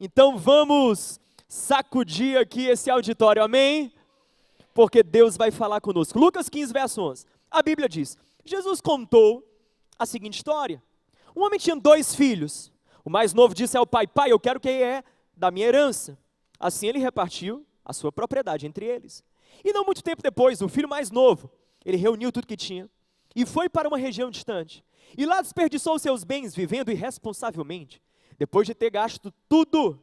Então vamos sacudir aqui esse auditório, amém? Porque Deus vai falar conosco. Lucas 15, verso 11. A Bíblia diz, Jesus contou a seguinte história. Um homem tinha 2 filhos. O mais novo disse ao pai, pai, eu quero que é da minha herança. Assim ele repartiu a sua propriedade entre eles. E não muito tempo depois, o filho mais novo, ele reuniu tudo que tinha e foi para uma região distante. E lá desperdiçou seus bens vivendo irresponsavelmente. Depois de ter gasto tudo,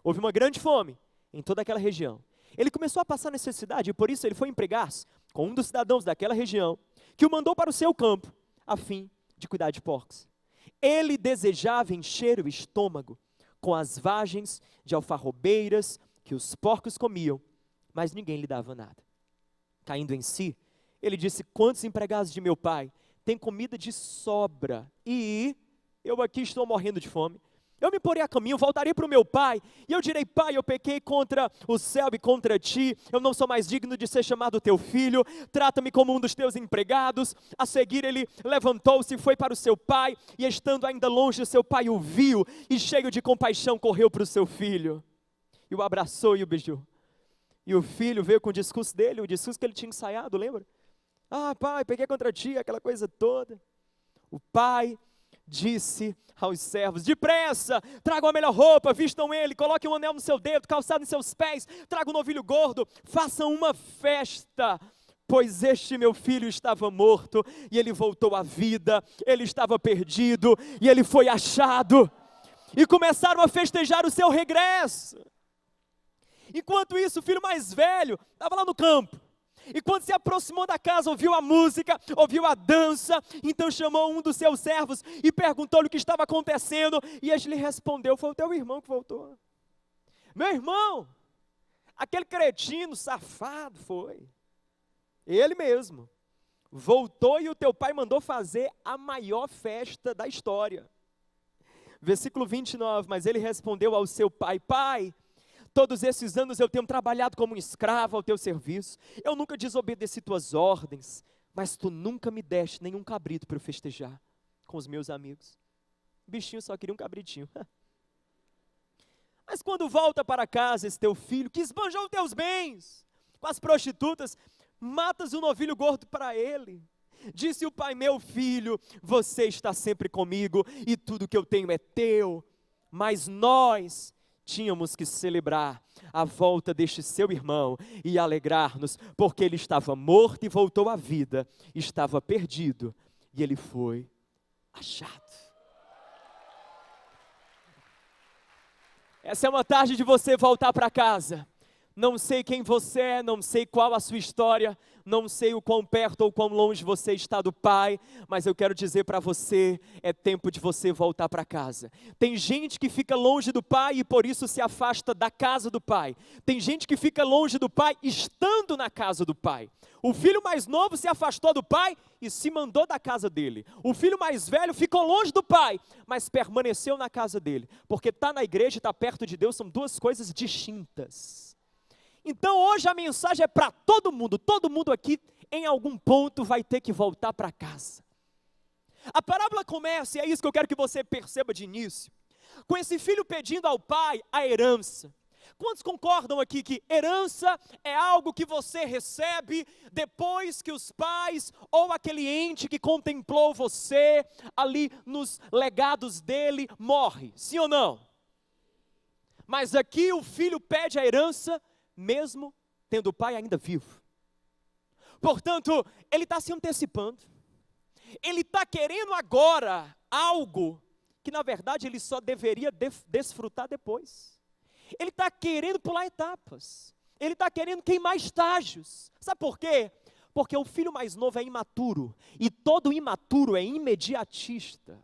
houve uma grande fome em toda aquela região. Ele começou a passar necessidade e por isso ele foi empregar-se com um dos cidadãos daquela região, que o mandou para o seu campo, a fim de cuidar de porcos. Ele desejava encher o estômago com as vagens de alfarrobeiras que os porcos comiam, mas ninguém lhe dava nada. Caindo em si, ele disse, quantos empregados de meu pai têm comida de sobra, e eu aqui estou morrendo de fome. Eu me porei a caminho, voltarei para o meu pai, e eu direi, pai, eu pequei contra o céu e contra ti, eu não sou mais digno de ser chamado teu filho, trata-me como um dos teus empregados. A seguir ele levantou-se e foi para o seu pai, e estando ainda longe, seu pai o viu, e cheio de compaixão correu para o seu filho, e o abraçou e o beijou. E o filho veio com o discurso dele, o discurso que ele tinha ensaiado, lembra? Ah, pai, pequei contra ti, aquela coisa toda. O pai disse aos servos, depressa, tragam a melhor roupa, vistam ele, coloquem um anel no seu dedo, calçado em seus pés, tragam um novilho gordo, façam uma festa, pois este meu filho estava morto, e ele voltou à vida, ele estava perdido, e ele foi achado, e começaram a festejar o seu regresso. Enquanto isso, o filho mais velho estava lá no campo, e quando se aproximou da casa, ouviu a música, ouviu a dança, então chamou um dos seus servos e perguntou-lhe o que estava acontecendo, e este lhe respondeu, foi o teu irmão que voltou. Meu irmão, aquele cretino safado foi, ele mesmo, voltou e o teu pai mandou fazer a maior festa da história. Versículo 29, mas ele respondeu ao seu pai, pai, todos esses anos eu tenho trabalhado como um escravo ao teu serviço, eu nunca desobedeci tuas ordens, mas tu nunca me deste nenhum cabrito para eu festejar com os meus amigos. O bichinho só queria um cabritinho. Mas quando volta para casa esse teu filho, que esbanjou os teus bens com as prostitutas, matas um novilho gordo para ele. Disse o pai, meu filho, você está sempre comigo e tudo que eu tenho é teu, mas nós tínhamos que celebrar a volta deste seu irmão e alegrar-nos, porque ele estava morto e voltou à vida, estava perdido e ele foi achado. Essa é uma tarde de você voltar para casa. Não sei quem você é, não sei qual a sua história, não sei o quão perto ou quão longe você está do Pai, mas eu quero dizer para você, é tempo de você voltar para casa. Tem gente que fica longe do Pai e por isso se afasta da casa do Pai. Tem gente que fica longe do Pai estando na casa do Pai. O filho mais novo se afastou do pai e se mandou da casa dele. O filho mais velho ficou longe do pai, mas permaneceu na casa dele. Porque estar na igreja e estar perto de Deus são duas coisas distintas. Então hoje a mensagem é para todo mundo aqui em algum ponto vai ter que voltar para casa. A parábola começa, e é isso que eu quero que você perceba de início, com esse filho pedindo ao pai a herança. Quantos concordam aqui que herança é algo que você recebe depois que os pais ou aquele ente que contemplou você ali nos legados dele morre? Sim ou não? Mas aqui o filho pede a herança mesmo tendo o pai ainda vivo. Portanto, ele está se antecipando. Ele está querendo agora algo que na verdade ele só deveria desfrutar depois. Ele está querendo pular etapas. Ele está querendo queimar estágios. Sabe por quê? Porque o filho mais novo é imaturo. E todo imaturo é imediatista.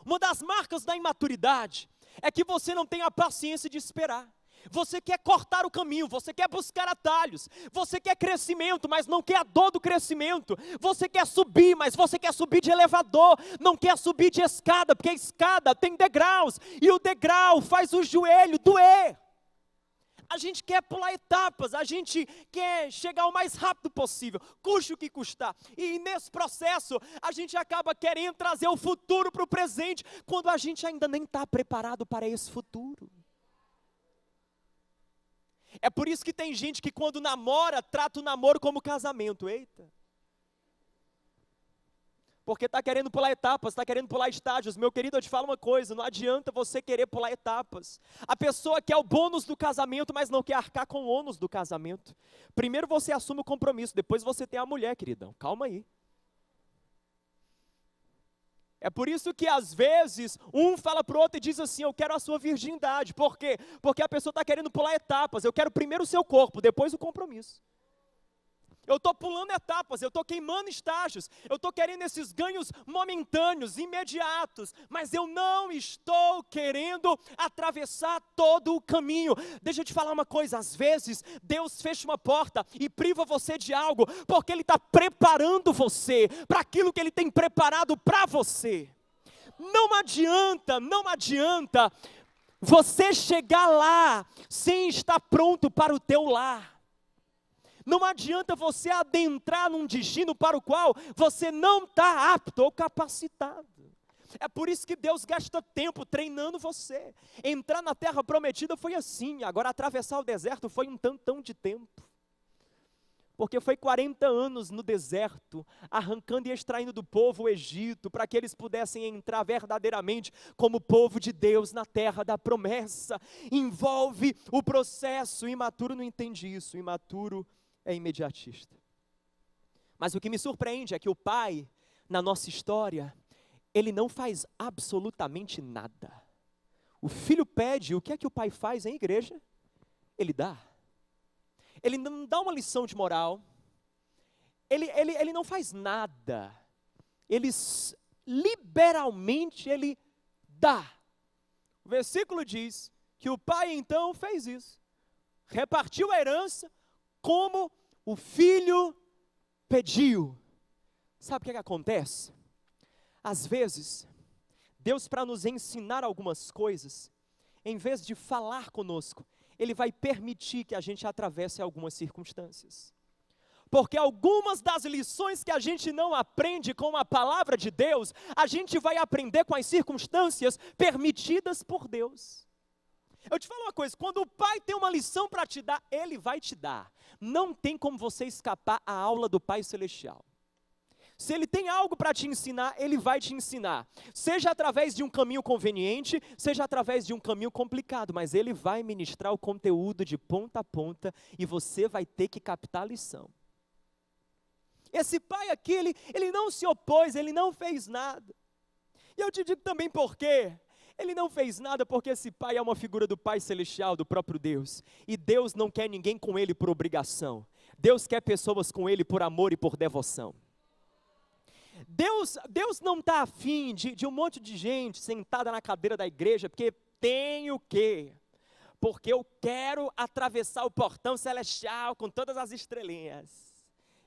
Uma das marcas da imaturidade é que você não tem a paciência de esperar. Você quer cortar o caminho, você quer buscar atalhos, você quer crescimento, mas não quer a dor do crescimento, você quer subir, mas você quer subir de elevador, não quer subir de escada, porque a escada tem degraus, e o degrau faz o joelho doer. A gente quer pular etapas, a gente quer chegar o mais rápido possível, custe o que custar, e nesse processo a gente acaba querendo trazer o futuro para o presente, quando a gente ainda nem está preparado para esse futuro. É por isso que tem gente que quando namora, trata o namoro como casamento. Eita. Porque está querendo pular etapas, está querendo pular estágios. Meu querido, eu te falo uma coisa, não adianta você querer pular etapas. A pessoa quer o bônus do casamento, mas não quer arcar com o ônus do casamento. Primeiro você assume o compromisso, depois você tem a mulher, queridão. Calma aí. É por isso que às vezes um fala para o outro e diz assim, eu quero a sua virgindade. Por quê? Porque a pessoa está querendo pular etapas. Eu quero primeiro o seu corpo, depois o compromisso. Eu estou pulando etapas, eu estou queimando estágios, eu estou querendo esses ganhos momentâneos, imediatos, mas eu não estou querendo atravessar todo o caminho. Deixa eu te falar uma coisa, às vezes Deus fecha uma porta e priva você de algo, porque Ele está preparando você para aquilo que Ele tem preparado para você. Não adianta você chegar lá sem estar pronto para o teu lar. Não adianta você adentrar num destino para o qual você não está apto ou capacitado. É por isso que Deus gasta tempo treinando você. Entrar na terra prometida foi assim, agora atravessar o deserto foi um tantão de tempo. Porque foi 40 anos no deserto, arrancando e extraindo do povo o Egito, para que eles pudessem entrar verdadeiramente como povo de Deus na terra da promessa. Envolve o processo, o imaturo não entende isso, o imaturo é imediatista. Mas o que me surpreende é que o pai, na nossa história, ele não faz absolutamente nada. O filho pede, o que é que o pai faz, hein, igreja? Ele dá. Ele não dá uma lição de moral, ele não faz nada, liberalmente ele dá. O versículo diz que o pai então fez isso, repartiu a herança como o filho pediu. Sabe o que acontece? Às vezes, Deus, para nos ensinar algumas coisas, em vez de falar conosco, Ele vai permitir que a gente atravesse algumas circunstâncias. Porque algumas das lições que a gente não aprende com a palavra de Deus, a gente vai aprender com as circunstâncias permitidas por Deus. Eu te falo uma coisa, quando o pai tem uma lição para te dar, Ele vai te dar. Não tem como você escapar à aula do Pai Celestial. Se Ele tem algo para te ensinar, Ele vai te ensinar. Seja através de um caminho conveniente, seja através de um caminho complicado, mas Ele vai ministrar o conteúdo de ponta a ponta e você vai ter que captar a lição. Esse pai aqui, ele não se opôs, ele não fez nada. E eu te digo também por quê. Ele não fez nada porque esse pai é uma figura do Pai Celestial, do próprio Deus. E Deus não quer ninguém com Ele por obrigação. Deus quer pessoas com Ele por amor e por devoção. Deus não está afim de um monte de gente sentada na cadeira da igreja, porque tem o quê? Porque eu quero atravessar o portão celestial com todas as estrelinhas.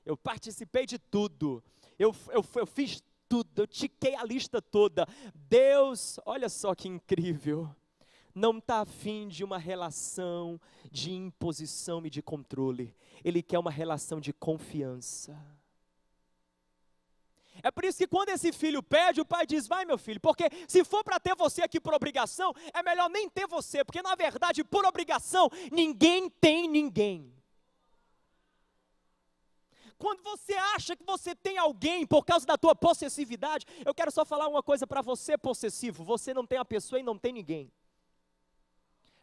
Eu participei de tudo, eu fiz tudo, eu tiquei a lista toda. Deus, olha só que incrível, não está afim de uma relação de imposição e de controle. Ele quer uma relação de confiança. É por isso que quando esse filho pede, o pai diz, vai meu filho, porque se for para ter você aqui por obrigação, é melhor nem ter você, porque na verdade por obrigação, ninguém tem ninguém. Quando você acha que você tem alguém por causa da tua possessividade, eu quero só falar uma coisa para você possessivo, você não tem a pessoa e não tem ninguém.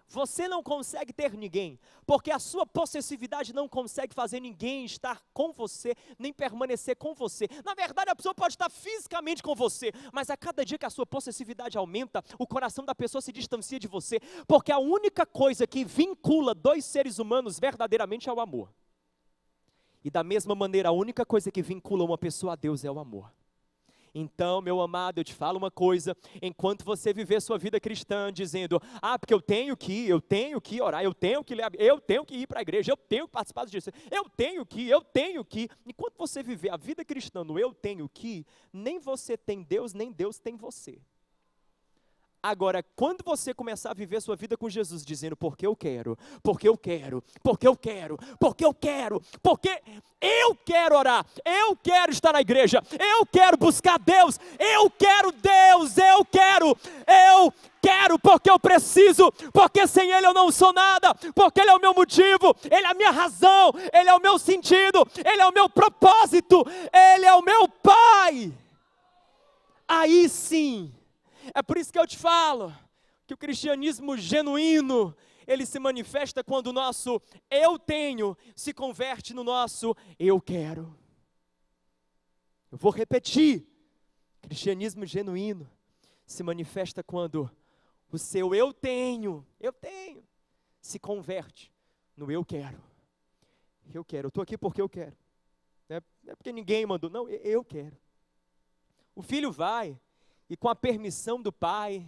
Você não consegue ter ninguém, porque a sua possessividade não consegue fazer ninguém estar com você, nem permanecer com você. Na verdade, a pessoa pode estar fisicamente com você, mas a cada dia que a sua possessividade aumenta, o coração da pessoa se distancia de você, porque a única coisa que vincula dois seres humanos verdadeiramente é o amor. E da mesma maneira, a única coisa que vincula uma pessoa a Deus é o amor. Então, meu amado, eu te falo uma coisa, enquanto você viver sua vida cristã dizendo, porque eu tenho que orar, eu tenho que ler, eu tenho que ir para a igreja, eu tenho que participar disso, eu tenho que, enquanto você viver a vida cristã no eu tenho que, nem você tem Deus, nem Deus tem você. Agora, quando você começar a viver sua vida com Jesus, dizendo, porque eu quero, porque eu quero, porque eu quero, porque eu quero, porque eu quero orar, eu quero estar na igreja, eu quero buscar Deus, eu quero Deus, eu quero porque eu preciso, porque sem Ele eu não sou nada, porque Ele é o meu motivo, Ele é a minha razão, Ele é o meu sentido, Ele é o meu propósito, Ele é o meu Pai. Aí sim, é por isso que eu te falo, que o cristianismo genuíno, ele se manifesta quando o nosso eu tenho se converte no nosso eu quero. Eu vou repetir, cristianismo genuíno se manifesta quando o seu eu tenho, se converte no eu quero. Eu estou aqui porque eu quero. Não é porque ninguém mandou, não, eu quero. O filho vai e com a permissão do pai,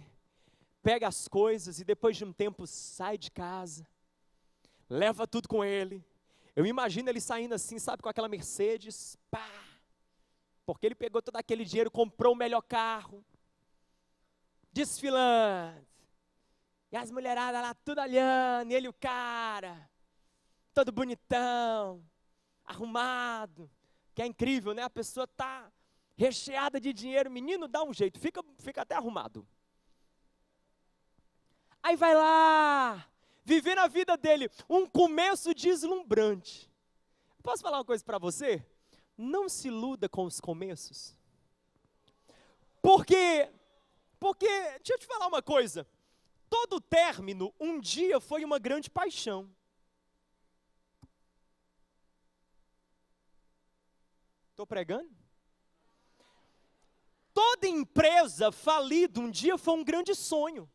pega as coisas e depois de um tempo sai de casa, leva tudo com ele. Eu imagino ele saindo assim, sabe, com aquela Mercedes, pá, porque ele pegou todo aquele dinheiro, comprou o melhor carro, desfilando, e as mulheradas lá tudo olhando, e ele o cara, todo bonitão, arrumado, que é incrível, né? A pessoa está recheada de dinheiro, menino dá um jeito, fica até arrumado. Aí vai lá, viver a vida dele, um começo deslumbrante. Posso falar uma coisa para você? Não se iluda com os começos. Porque, deixa eu te falar uma coisa, todo término um dia foi uma grande paixão. Estou pregando? Toda empresa falida um dia foi um grande sonho.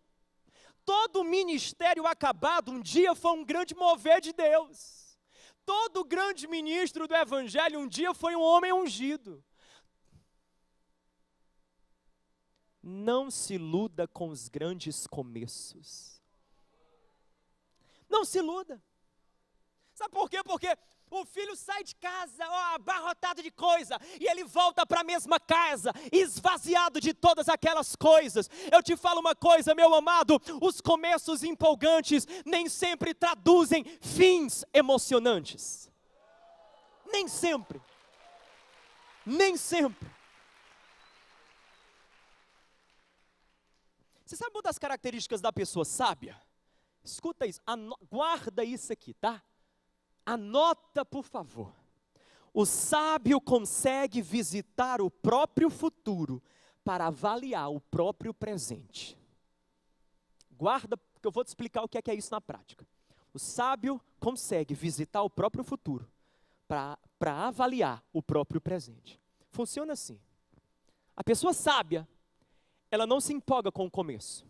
Todo ministério acabado um dia foi um grande mover de Deus. Todo grande ministro do evangelho um dia foi um homem ungido. Não se iluda com os grandes começos. Não se iluda. Sabe por quê? Porque o filho sai de casa, abarrotado de coisa, e ele volta para a mesma casa, esvaziado de todas aquelas coisas. Eu te falo uma coisa, meu amado, os começos empolgantes nem sempre traduzem fins emocionantes. Nem sempre. Nem sempre. Você sabe uma das características da pessoa sábia? Escuta isso, guarda isso aqui, tá? Anota, por favor. O sábio consegue visitar o próprio futuro para avaliar o próprio presente. Guarda, porque eu vou te explicar o que é isso na prática. O sábio consegue visitar o próprio futuro para avaliar o próprio presente. Funciona assim. A pessoa sábia, ela não se empolga com o começo.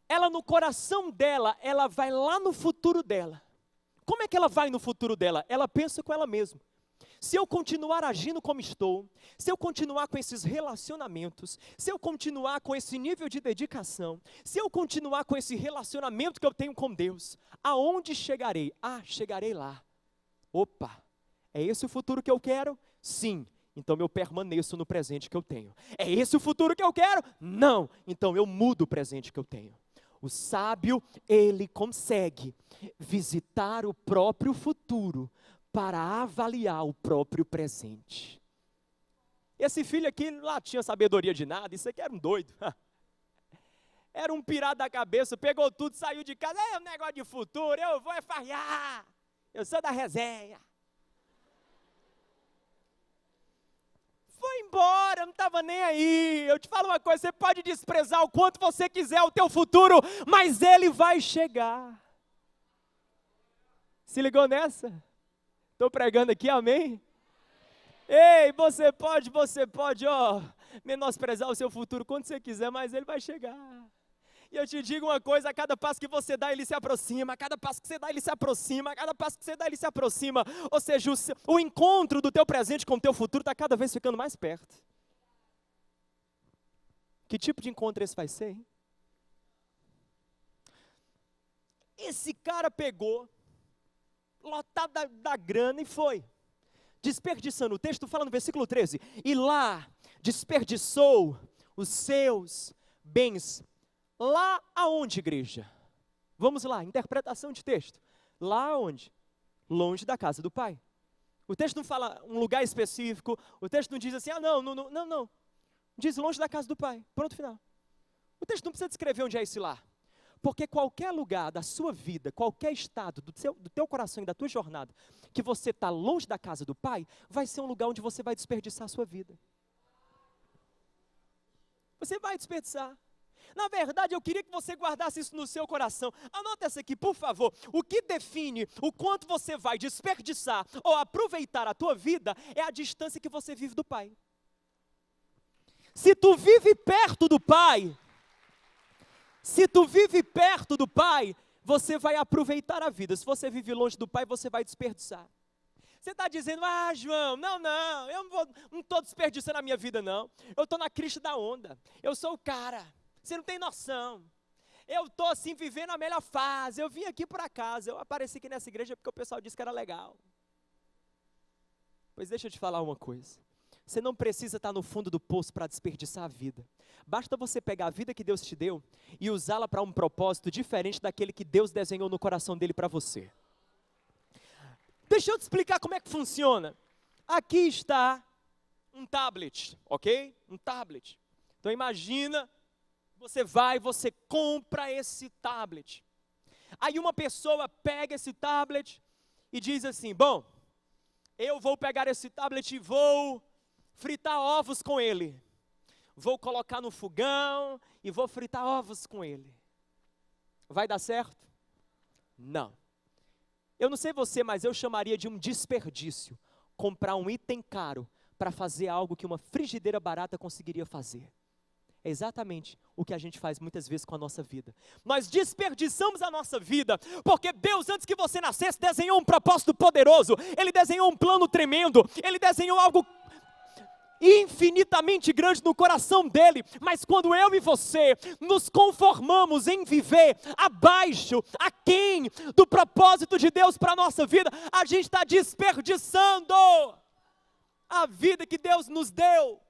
Ela no coração dela, ela vai lá no futuro dela. Como é que ela vai no futuro dela? Ela pensa com ela mesma. Se eu continuar agindo como estou, se eu continuar com esses relacionamentos, se eu continuar com esse nível de dedicação, se eu continuar com esse relacionamento que eu tenho com Deus, aonde chegarei? Chegarei lá. Opa, é esse o futuro que eu quero? Sim. Então eu permaneço no presente que eu tenho. É esse o futuro que eu quero? Não. Então eu mudo o presente que eu tenho. O sábio, ele consegue visitar o próprio futuro para avaliar o próprio presente. Esse filho aqui não tinha sabedoria de nada, isso aqui era um doido. Era um pirata da cabeça, pegou tudo, saiu de casa, é um negócio de futuro, eu vou farrear, eu sou da resenha. Foi embora, não estava nem aí. Eu te falo uma coisa, você pode desprezar o quanto você quiser o teu futuro, mas ele vai chegar. Se ligou nessa? Estou pregando aqui, amém? Ei, você pode, menosprezar o seu futuro quando você quiser, mas ele vai chegar. E eu te digo uma coisa, a cada passo que você dá, ele se aproxima, a cada passo que você dá, ele se aproxima, a cada passo que você dá, ele se aproxima. Ou seja, o encontro do teu presente com o teu futuro está cada vez ficando mais perto. Que tipo de encontro esse vai ser, hein? Esse cara pegou, lotado da grana e foi, desperdiçando. O texto fala no versículo 13, e lá desperdiçou os seus bens Lá aonde, igreja? Vamos lá, interpretação de texto. Lá aonde? Longe da casa do Pai. O texto não fala um lugar específico, o texto não diz assim, não. Diz longe da casa do Pai, pronto, final. O texto não precisa descrever onde é esse lar. Porque qualquer lugar da sua vida, qualquer estado do teu coração e da tua jornada, que você está longe da casa do Pai, vai ser um lugar onde você vai desperdiçar a sua vida. Você vai desperdiçar. Na verdade, eu queria que você guardasse isso no seu coração. Anota essa aqui, por favor. O que define o quanto você vai desperdiçar ou aproveitar a tua vida é a distância que você vive do Pai. Se tu vive perto do Pai, você vai aproveitar a vida. Se você vive longe do Pai, você vai desperdiçar. Você está dizendo, João, eu não estou desperdiçando a minha vida, não. Eu estou na crista da onda. Eu sou o cara. Você não tem noção. Eu estou assim, vivendo a melhor fase. Eu vim aqui por acaso. Eu apareci aqui nessa igreja porque o pessoal disse que era legal. Pois deixa eu te falar uma coisa. Você não precisa estar no fundo do poço para desperdiçar a vida. Basta você pegar a vida que Deus te deu e usá-la para um propósito diferente daquele que Deus desenhou no coração dele para você. Deixa eu te explicar como é que funciona. Aqui está um tablet, ok? Um tablet. Então imagina, você compra esse tablet. Aí uma pessoa pega esse tablet e diz assim, bom, eu vou pegar esse tablet e vou fritar ovos com ele. Vou colocar no fogão e vou fritar ovos com ele. Vai dar certo? Não. Eu não sei você, mas eu chamaria de um desperdício comprar um item caro para fazer algo que uma frigideira barata conseguiria fazer. É exatamente o que a gente faz muitas vezes com a nossa vida. Nós desperdiçamos a nossa vida, porque Deus, antes que você nascesse, desenhou um propósito poderoso. Ele desenhou um plano tremendo. Ele desenhou algo infinitamente grande no coração dele, mas quando eu e você nos conformamos em viver abaixo, aquém do propósito de Deus para a nossa vida, a gente está desperdiçando a vida que Deus nos deu.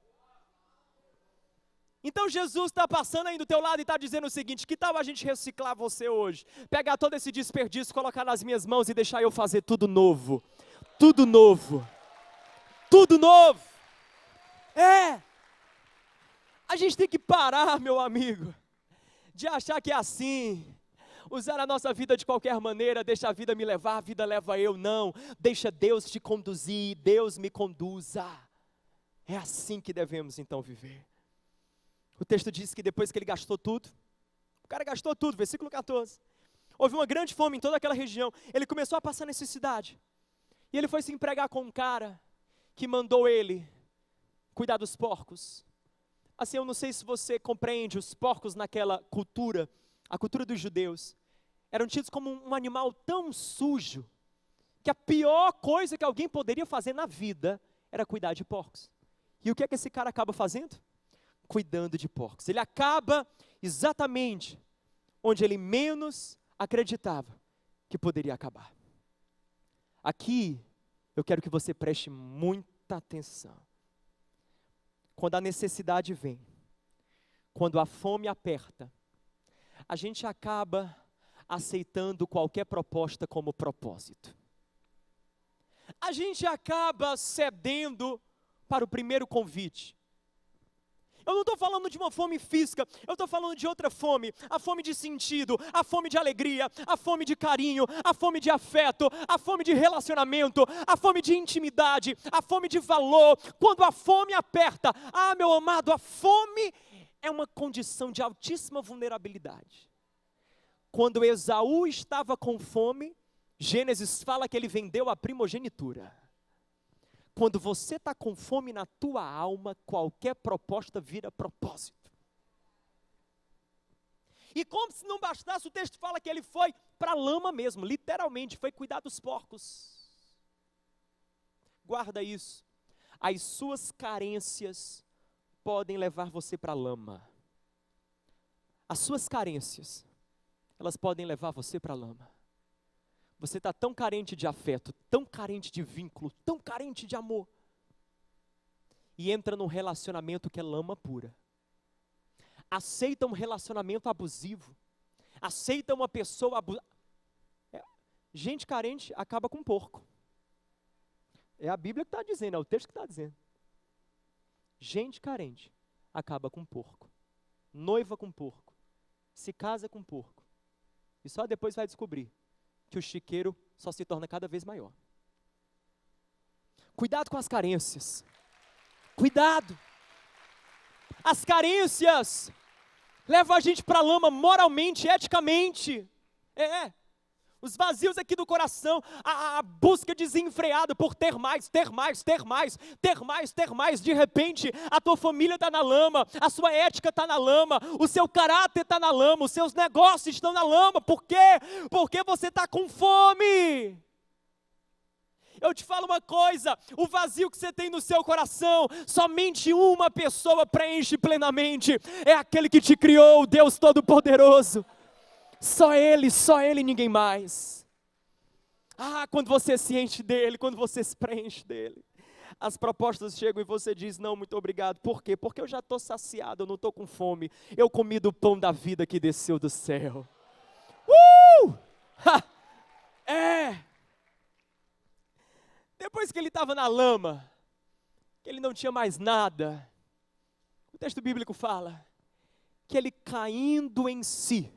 Então Jesus está passando aí do teu lado e está dizendo o seguinte, que tal a gente reciclar você hoje? Pegar todo esse desperdício, colocar nas minhas mãos e deixar eu fazer tudo novo. Tudo novo. Tudo novo. A gente tem que parar, meu amigo, de achar que é assim, usar a nossa vida de qualquer maneira, deixa a vida me levar, a vida leva eu, não, deixa Deus te conduzir, Deus me conduza, é assim que devemos então viver. O texto diz que depois que ele gastou tudo, o cara gastou tudo, versículo 14, houve uma grande fome em toda aquela região, ele começou a passar necessidade, e ele foi se empregar com um cara que mandou ele cuidar dos porcos. Assim, eu não sei se você compreende, os porcos naquela cultura, a cultura dos judeus, eram tidos como um animal tão sujo, que a pior coisa que alguém poderia fazer na vida, era cuidar de porcos. E o que é que esse cara acaba fazendo? Cuidando de porcos. Ele acaba exatamente onde ele menos acreditava que poderia acabar. Aqui, eu quero que você preste muita atenção. Quando a necessidade vem, quando a fome aperta, a gente acaba aceitando qualquer proposta como propósito. A gente acaba cedendo para o primeiro convite. Eu não estou falando de uma fome física, eu estou falando de outra fome, a fome de sentido, a fome de alegria, a fome de carinho, a fome de afeto, a fome de relacionamento, a fome de intimidade, a fome de valor. Quando a fome aperta, meu amado, a fome é uma condição de altíssima vulnerabilidade. Quando Esaú estava com fome, Gênesis fala que ele vendeu a primogenitura. Quando você está com fome na tua alma, qualquer proposta vira propósito. E como se não bastasse, o texto fala que ele foi para a lama mesmo, literalmente, foi cuidar dos porcos. Guarda isso. As suas carências podem levar você para a lama. As suas carências, elas podem levar você para a lama. Você está tão carente de afeto, tão carente de vínculo, tão carente de amor. E entra num relacionamento que é lama pura. aceita um relacionamento abusivo, aceita uma pessoa abusiva. Gente carente acaba com porco. É a Bíblia que está dizendo, é o texto que está dizendo. Gente carente acaba com porco. Noiva com porco. Se casa com porco. E só depois vai descobrir que o chiqueiro só se torna cada vez maior. Cuidado com as carências. Cuidado. As carências levam a gente para a lama moralmente, eticamente. Os vazios aqui do coração, a busca desenfreada por ter mais, ter mais, ter mais, ter mais, ter mais. De repente, a tua família está na lama, a sua ética está na lama, o seu caráter está na lama, os seus negócios estão na lama. Por quê? Porque você está com fome. Eu te falo uma coisa, o vazio que você tem no seu coração, somente uma pessoa preenche plenamente. É aquele que te criou, o Deus Todo-Poderoso. Só Ele, ninguém mais. Quando você se enche dEle, quando você se preenche dEle, as propostas chegam e você diz, não, muito obrigado. Por quê? Porque eu já estou saciado, eu não estou com fome. Eu comi do pão da vida que desceu do céu. Depois que ele estava na lama, que ele não tinha mais nada, o texto bíblico fala que ele caindo em si,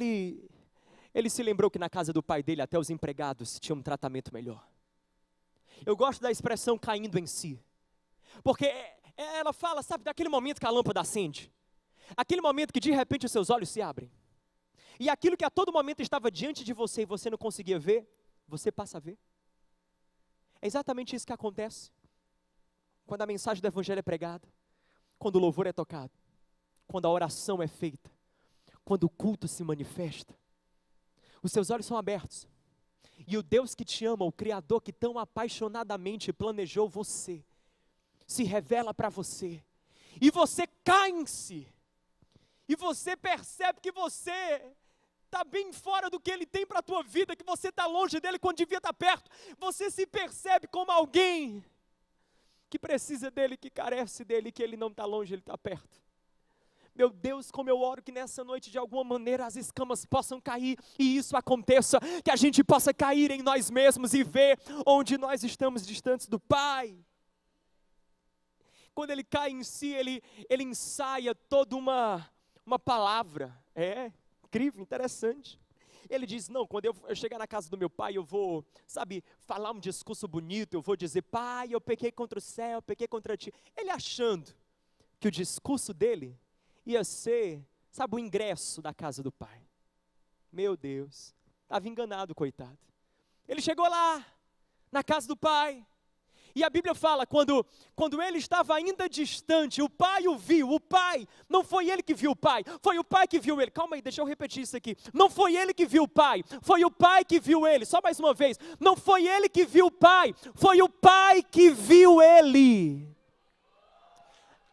ele se lembrou que na casa do pai dele até os empregados tinham um tratamento melhor. Eu gosto da expressão caindo em si, porque ela fala, sabe, daquele momento que a lâmpada acende, aquele momento que de repente os seus olhos se abrem, e aquilo que a todo momento estava diante de você e você não conseguia ver, você passa a ver. É exatamente isso que acontece quando a mensagem do evangelho é pregada, quando o louvor é tocado, quando a oração é feita, quando o culto se manifesta. Os seus olhos são abertos, e o Deus que te ama, o Criador que tão apaixonadamente planejou você, se revela para você, e você cai em si, e você percebe que você está bem fora do que Ele tem para a tua vida, que você está longe dEle quando devia estar perto. Você se percebe como alguém que precisa dEle, que carece dEle, que Ele não está longe, Ele está perto. Meu Deus, como eu oro que nessa noite de alguma maneira as escamas possam cair e isso aconteça, que a gente possa cair em nós mesmos e ver onde nós estamos distantes do Pai. Quando ele cai em si, ele ensaia toda uma palavra, incrível, interessante. Ele diz, não, quando eu chegar na casa do meu pai, eu vou, falar um discurso bonito, eu vou dizer, pai, eu pequei contra o céu, pequei contra ti. Ele achando que o discurso dele ia ser, o ingresso da casa do pai. Meu Deus, estava enganado, coitado. Ele chegou lá, na casa do pai, e a Bíblia fala, quando ele estava ainda distante, o pai o viu, o pai, não foi ele que viu o pai, foi o pai que viu ele. Calma aí, deixa eu repetir isso aqui. Não foi ele que viu o pai, foi o pai que viu ele. Só mais uma vez, não foi ele que viu o pai, foi o pai que viu ele.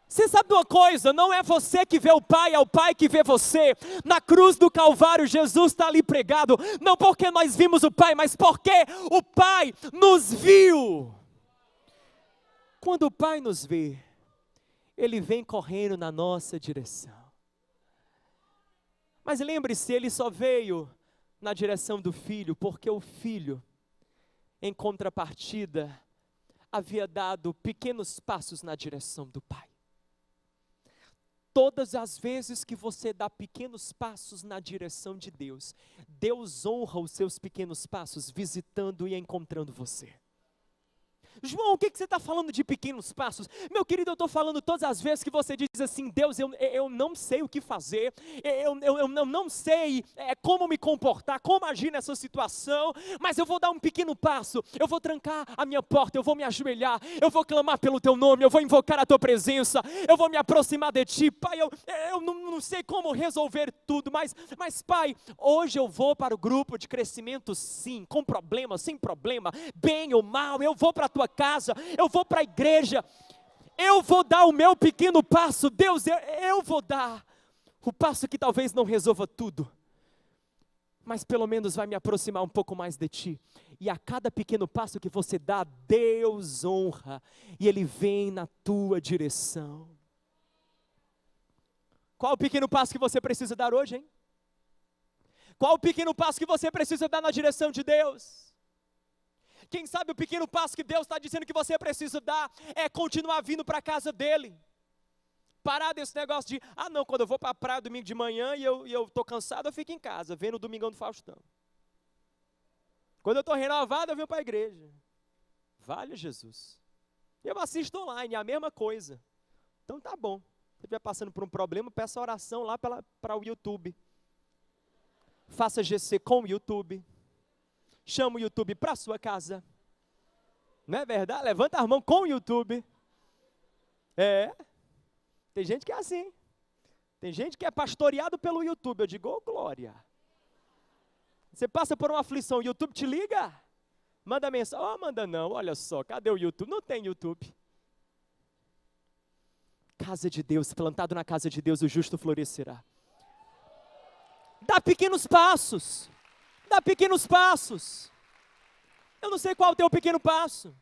Você sabe de uma coisa, não é você que vê o Pai, é o Pai que vê você. Na cruz do Calvário, Jesus está ali pregado, não porque nós vimos o Pai, mas porque o Pai nos viu. Quando o Pai nos vê, Ele vem correndo na nossa direção. Mas lembre-se, Ele só veio na direção do Filho, porque o Filho, em contrapartida, havia dado pequenos passos na direção do Pai. Todas as vezes que você dá pequenos passos na direção de Deus, Deus honra os seus pequenos passos, visitando e encontrando você. João, o que você está falando de pequenos passos? Meu querido, eu estou falando todas as vezes que você diz assim, Deus, eu não sei o que fazer, eu não sei como me comportar, como agir nessa situação, mas eu vou dar um pequeno passo, eu vou trancar a minha porta, eu vou me ajoelhar, eu vou clamar pelo teu nome, eu vou invocar a tua presença, eu vou me aproximar de ti, Pai, eu não sei como resolver tudo, mas Pai, hoje eu vou para o grupo de crescimento sim, com problema, sem problema, bem ou mal, eu vou para a tua casa, eu vou para a igreja, eu vou dar o meu pequeno passo, Deus, eu vou dar o passo que talvez não resolva tudo, mas pelo menos vai me aproximar um pouco mais de ti, e a cada pequeno passo que você dá, Deus honra, e Ele vem na tua direção. Qual o pequeno passo que você precisa dar hoje, hein? Qual o pequeno passo que você precisa dar na direção de Deus? Quem sabe o pequeno passo que Deus está dizendo que você precisa dar é continuar vindo para a casa dEle. Parar desse negócio de, não, quando eu vou para a praia domingo de manhã e eu estou cansado, eu fico em casa, vendo o Domingão do Faustão. Quando eu estou renovado, eu venho para a igreja. Vale Jesus. Eu assisto online, é a mesma coisa. Então tá bom. Se você estiver passando por um problema, peça oração lá para o YouTube. Faça GC com o YouTube. Chama o YouTube para a sua casa. Não é verdade? Levanta a mão com o YouTube. Tem gente que é assim. Tem gente que é pastoreado pelo YouTube. Eu digo, glória. Você passa por uma aflição, o YouTube te liga? Manda mensagem. Manda não, olha só, cadê o YouTube? Não tem YouTube. Casa de Deus, plantado na casa de Deus, o justo florescerá. Dá pequenos passos. Dá pequenos passos. Eu não sei qual é o teu pequeno passo.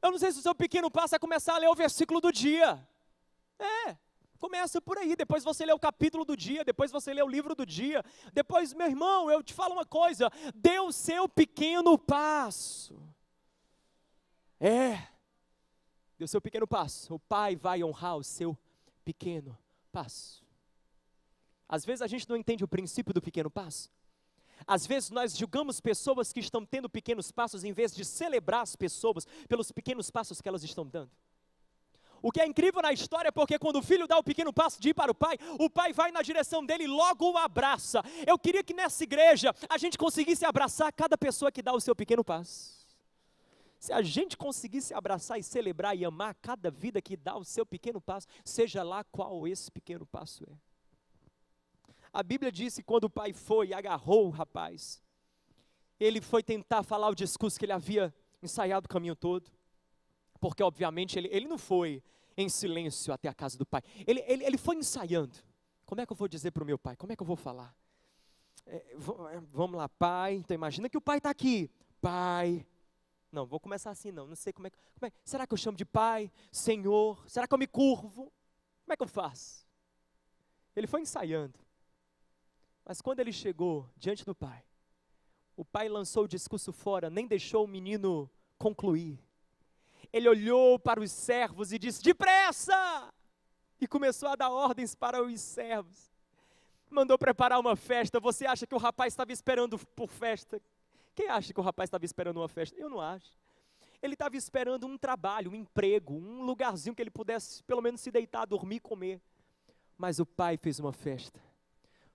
Eu não sei se o seu pequeno passo é começar a ler o versículo do dia. Começa por aí, depois você lê o capítulo do dia, depois você lê o livro do dia, depois, meu irmão, eu te falo uma coisa, dê o seu pequeno passo. Dê o seu pequeno passo, o Pai vai honrar o seu pequeno passo. Às vezes a gente não entende o princípio do pequeno passo. Às vezes nós julgamos pessoas que estão tendo pequenos passos em vez de celebrar as pessoas pelos pequenos passos que elas estão dando. O que é incrível na história é porque quando o filho dá o pequeno passo de ir para o pai vai na direção dele e logo o abraça. Eu queria que nessa igreja a gente conseguisse abraçar cada pessoa que dá o seu pequeno passo. Se a gente conseguisse abraçar e celebrar e amar cada vida que dá o seu pequeno passo, seja lá qual esse pequeno passo é. A Bíblia diz que quando o pai foi e agarrou o rapaz, ele foi tentar falar o discurso que ele havia ensaiado o caminho todo. Porque obviamente ele não foi em silêncio até a casa do pai, ele foi ensaiando. Como é que eu vou dizer para o meu pai? Como é que eu vou falar? Vamos lá, pai, então imagina que o pai está aqui. Pai, não, vou começar assim não sei como é. Será que eu chamo de pai, Senhor? Será que eu me curvo? Como é que eu faço? Ele foi ensaiando. Mas quando ele chegou diante do pai, o pai lançou o discurso fora, nem deixou o menino concluir. Ele olhou para os servos e disse, depressa! E começou a dar ordens para os servos. Mandou preparar uma festa. Você acha que o rapaz estava esperando por festa? Quem acha que o rapaz estava esperando uma festa? Eu não acho. Ele estava esperando um trabalho, um emprego, um lugarzinho que ele pudesse pelo menos se deitar, dormir e comer. Mas o pai fez uma festa.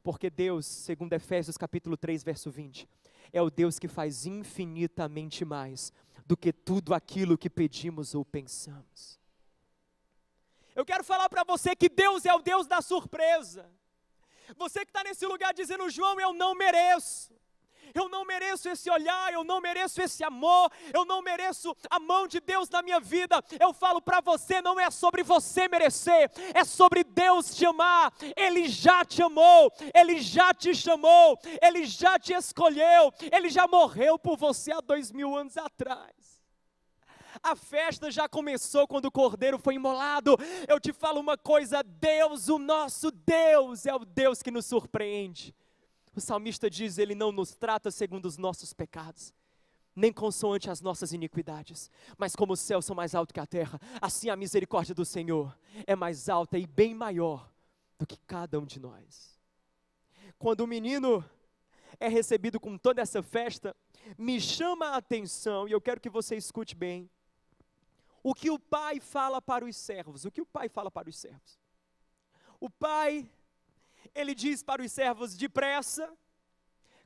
Porque Deus, segundo Efésios capítulo 3, verso 20, é o Deus que faz infinitamente mais do que tudo aquilo que pedimos ou pensamos. Eu quero falar para você que Deus é o Deus da surpresa. Você que está nesse lugar dizendo, João, eu não mereço esse olhar, eu não mereço esse amor, eu não mereço a mão de Deus na minha vida. Eu falo para você, não é sobre você merecer, é sobre Deus te amar. Ele já te amou, Ele já te chamou, Ele já te escolheu, Ele já morreu por você há 2000 anos atrás. A festa já começou quando o cordeiro foi imolado. Eu te falo uma coisa, Deus, o nosso Deus, é o Deus que nos surpreende. O salmista diz, Ele não nos trata segundo os nossos pecados, nem consoante as nossas iniquidades, mas como os céus são mais altos que a terra, assim a misericórdia do Senhor é mais alta e bem maior do que cada um de nós. Quando o menino é recebido com toda essa festa, me chama a atenção, e eu quero que você escute bem, o que o pai fala para os servos. O que o pai fala para os servos? O pai, ele diz para os servos, depressa,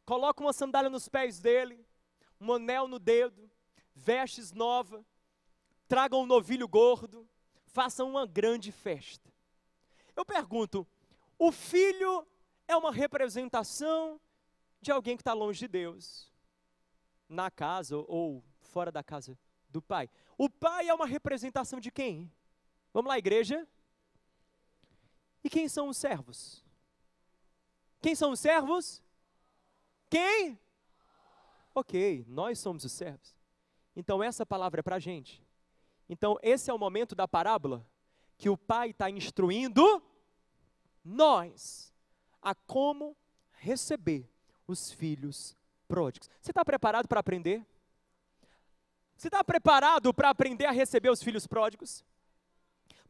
coloca uma sandália nos pés dele, um anel no dedo, vestes novas, tragam um novilho gordo, façam uma grande festa. Eu pergunto, o filho é uma representação de alguém que está longe de Deus, na casa ou fora da casa do pai. O pai é uma representação de quem? Vamos lá, igreja? E quem são os servos? Quem são os servos? Quem? Ok, nós somos os servos. Então essa palavra é para a gente. Então esse é o momento da parábola que o pai está instruindo nós a como receber os filhos pródigos. Você está preparado para aprender? Você está preparado para aprender a receber os filhos pródigos?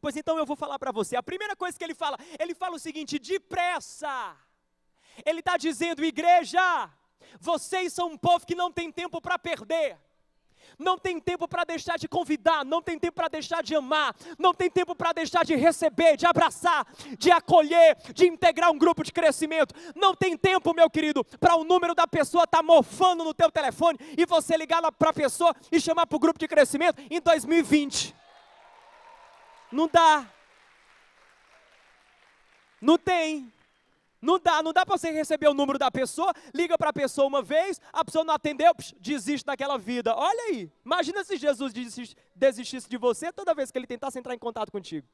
Pois então eu vou falar para você. A primeira coisa que ele fala o seguinte: depressa. Ele está dizendo: igreja, vocês são um povo que não tem tempo para perder. Não tem tempo para deixar de convidar, não tem tempo para deixar de amar, não tem tempo para deixar de receber, de abraçar, de acolher, de integrar um grupo de crescimento. Não tem tempo, meu querido, para o número da pessoa estar mofando no teu telefone e você ligar para a pessoa e chamar para o grupo de crescimento em 2020. Não dá. Não tem. Não dá para você receber o número da pessoa, liga para a pessoa uma vez, a pessoa não atendeu, desiste daquela vida. Olha aí, imagina se Jesus desistisse de você toda vez que ele tentasse entrar em contato contigo.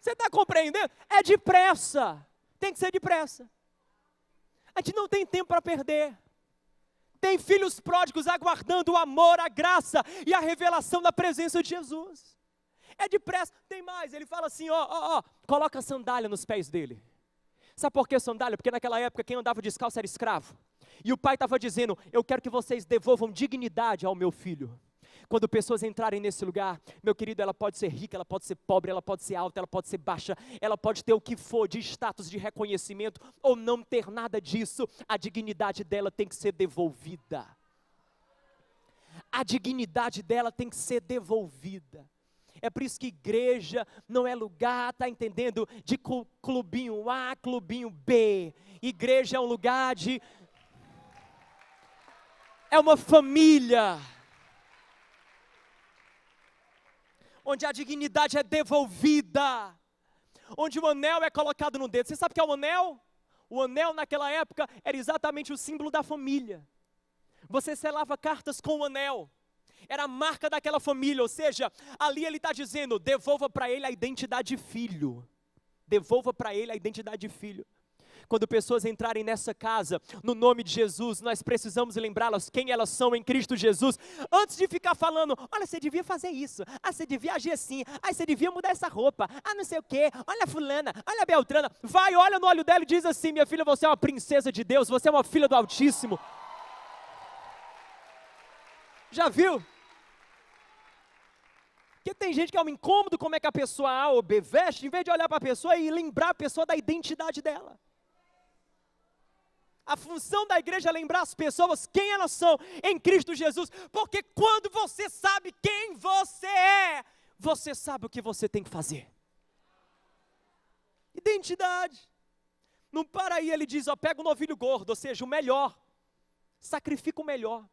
Você está compreendendo? É depressa, tem que ser depressa. A gente não tem tempo para perder. Tem filhos pródigos aguardando o amor, a graça e a revelação da presença de Jesus. É depressa, tem mais, ele fala assim, coloca sandália nos pés dele. Sabe por que sandália? Porque naquela época quem andava descalço era escravo. E o pai estava dizendo: eu quero que vocês devolvam dignidade ao meu filho. Quando pessoas entrarem nesse lugar, meu querido, ela pode ser rica, ela pode ser pobre, ela pode ser alta, ela pode ser baixa, ela pode ter o que for de status, de reconhecimento, ou não ter nada disso, a dignidade dela tem que ser devolvida. A dignidade dela tem que ser devolvida. É por isso que igreja não é lugar, está entendendo, de clubinho A, clubinho B. Igreja é um lugar de... é uma família. Onde a dignidade é devolvida. Onde o anel é colocado no dedo. Você sabe o que é o anel? O anel naquela época era exatamente o símbolo da família. Você selava cartas com o anel. Era a marca daquela família, ou seja, ali ele está dizendo: devolva para ele a identidade de filho. Devolva para ele a identidade de filho. Quando pessoas entrarem nessa casa, no nome de Jesus, nós precisamos lembrá-las quem elas são em Cristo Jesus, antes de ficar falando: olha, você devia fazer isso, você devia agir assim, você devia mudar essa roupa, não sei o quê, olha a fulana, olha a Beltrana. Vai, olha no olho dela e diz assim: minha filha, você é uma princesa de Deus, você é uma filha do Altíssimo. Já viu? Porque tem gente que é um incômodo como é que a pessoa A ou B veste, em vez de olhar para a pessoa e lembrar a pessoa da identidade dela. A função da igreja é lembrar as pessoas quem elas são em Cristo Jesus, porque quando você sabe quem você é, você sabe o que você tem que fazer. Identidade. Não para aí, ele diz, pega o novilho gordo, ou seja, o melhor. Sacrifica o melhor.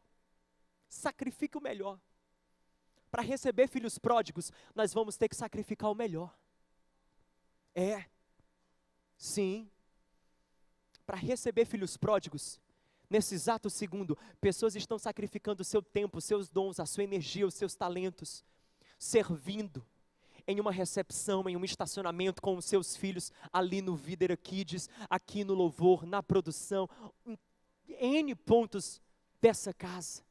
Sacrifica o melhor. Para receber filhos pródigos, nós vamos ter que sacrificar o melhor. Sim. Para receber filhos pródigos, nesse exato segundo, pessoas estão sacrificando o seu tempo, seus dons, a sua energia, os seus talentos, servindo em uma recepção, em um estacionamento com os seus filhos, ali no Videra Kids, aqui no Louvor, na produção, em N pontos dessa casa.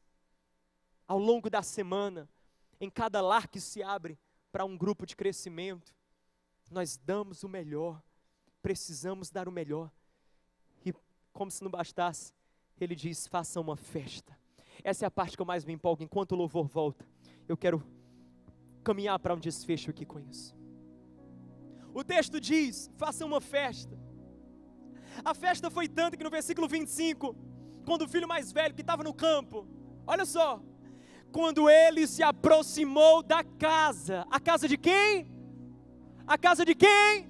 Ao longo da semana, em cada lar que se abre para um grupo de crescimento, nós damos o melhor, precisamos dar o melhor. E como se não bastasse, ele diz: façam uma festa. Essa é a parte que eu mais me empolgo. Enquanto o louvor volta, eu quero caminhar para um desfecho aqui com isso. O texto diz: façam uma festa. A festa foi tanta que no versículo 25, quando o filho mais velho que estava no campo, olha só, quando ele se aproximou da casa. A casa de quem? A casa de quem?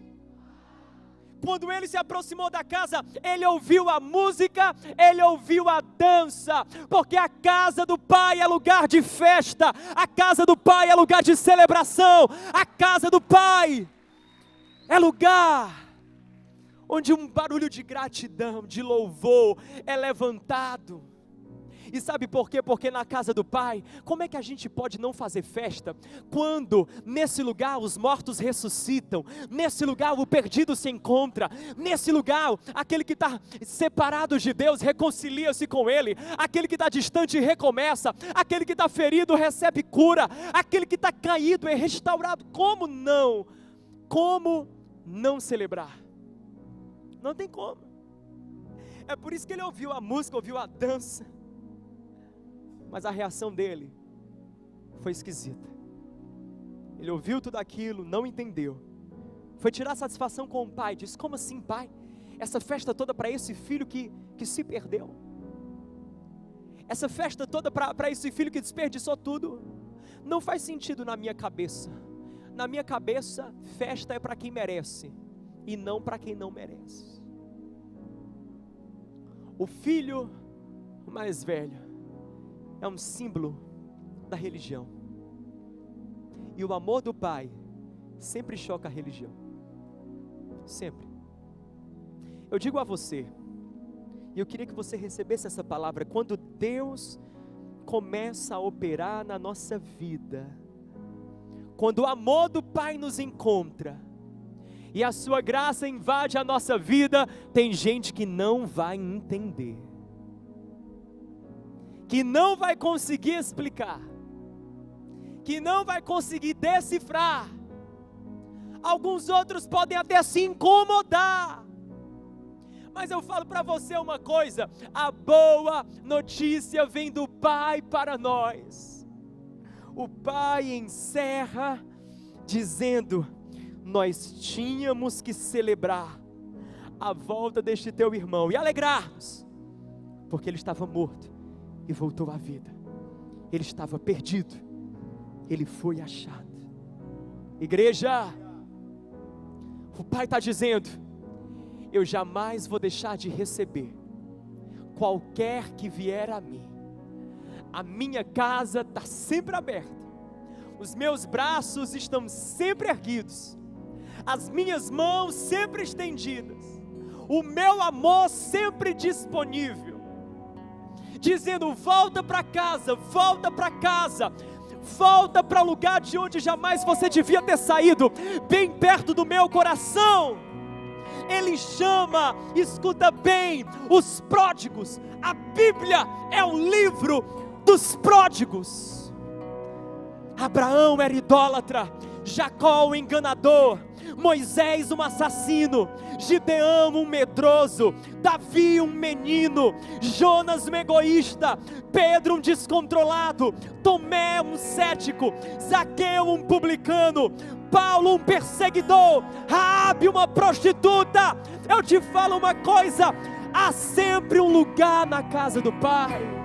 Quando ele se aproximou da casa, ele ouviu a música, ele ouviu a dança, porque a casa do pai é lugar de festa, a casa do pai é lugar de celebração, a casa do pai é lugar onde um barulho de gratidão, de louvor é levantado. E sabe por quê? Porque na casa do Pai, como é que a gente pode não fazer festa? Quando nesse lugar os mortos ressuscitam, nesse lugar o perdido se encontra, nesse lugar aquele que está separado de Deus reconcilia-se com Ele, aquele que está distante recomeça, aquele que está ferido recebe cura, aquele que está caído é restaurado. Como não como não celebrar. Não tem como. É por isso que ele ouviu a música, ouviu a dança, mas a reação dele foi esquisita. Ele ouviu tudo aquilo, não entendeu, foi tirar satisfação com o pai, disse: como assim, pai? Essa festa toda para esse filho que se perdeu, essa festa toda para esse filho que desperdiçou tudo, não faz sentido na minha cabeça. Na minha cabeça, festa é para quem merece, e não para quem não merece. O filho mais velho é um símbolo da religião, e o amor do pai sempre choca a religião, sempre. Eu digo a você, e eu queria que você recebesse essa palavra: quando Deus começa a operar na nossa vida, quando o amor do pai nos encontra, e a sua graça invade a nossa vida, tem gente que não vai entender, que não vai conseguir explicar, que não vai conseguir decifrar. Alguns outros podem até se incomodar, mas eu falo para você uma coisa: a boa notícia vem do Pai para nós. O Pai encerra dizendo: nós tínhamos que celebrar a volta deste teu irmão e alegrar-nos, porque ele estava morto e voltou à vida. Ele estava perdido, ele foi achado. Igreja, o Pai está dizendo: eu jamais vou deixar de receber qualquer que vier a mim. A minha casa está sempre aberta, os meus braços estão sempre erguidos, as minhas mãos sempre estendidas, o meu amor sempre disponível, dizendo: volta para casa, volta para casa, volta para o lugar de onde jamais você devia ter saído, bem perto do meu coração. Ele chama, escuta bem, os pródigos. A Bíblia é um livro dos pródigos. Abraão era idólatra, Jacó um enganador, Moisés um assassino, Gideão um medroso, Davi um menino, Jonas um egoísta, Pedro um descontrolado, Tomé um cético, Zaqueu um publicano, Paulo um perseguidor, Raabe uma prostituta. Eu te falo uma coisa: há sempre um lugar na casa do Pai.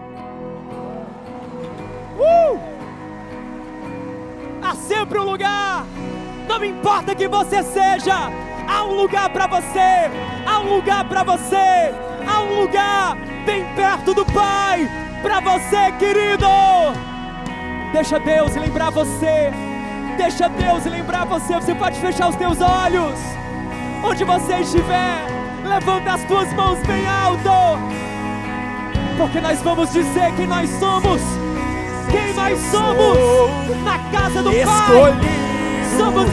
Há sempre um lugar. Não importa quem você seja, há um lugar para você, há um lugar para você, há um lugar bem perto do Pai para você, querido. Deixa Deus lembrar você, deixa Deus lembrar você. Você pode fechar os teus olhos, onde você estiver, levanta as tuas mãos bem alto, porque nós vamos dizer quem nós somos. Quem nós somos na casa do Pai. Somos